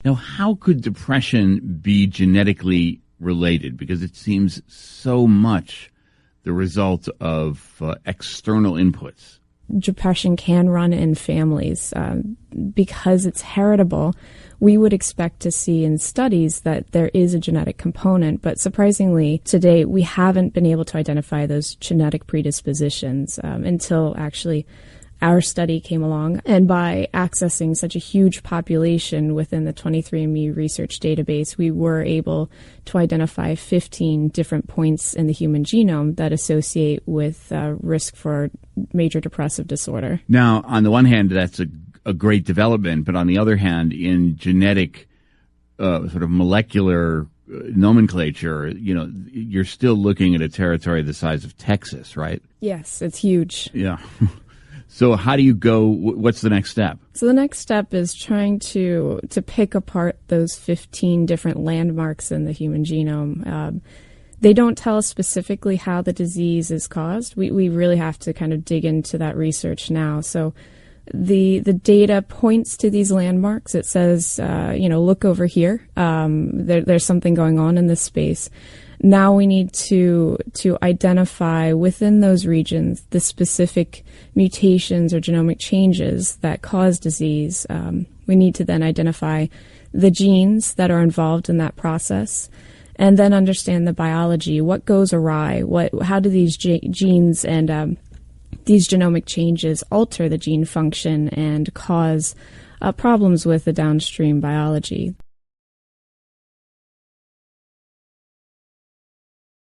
Now, how could depression be genetically related? Because it seems so much the result of external inputs. Depression can run in families. Because it's heritable, we would expect to see in studies that there is a genetic component, but surprisingly, to date, we haven't been able to identify those genetic predispositions until actually our study came along. And by accessing such a huge population within the 23andMe research database, we were able to identify 15 different points in the human genome that associate with risk for major depressive disorder. Now, on the one hand, that's a great development, but on the other hand, in genetic sort of molecular nomenclature, you're still looking at a territory the size of Texas, right? Yes, it's huge. Yeah. So how do you go? What's the next step? So the next step is trying to pick apart those 15 different landmarks in the human genome. They don't tell us specifically how the disease is caused. We really have to kind of dig into that research now. So the data points to these landmarks. It says, look over here. There's something going on in this space. Now we need to identify within those regions the specific mutations or genomic changes that cause disease. We need to then identify the genes that are involved in that process, and then understand the biology. What goes awry? How do these genes and these genomic changes alter the gene function and cause problems with the downstream biology?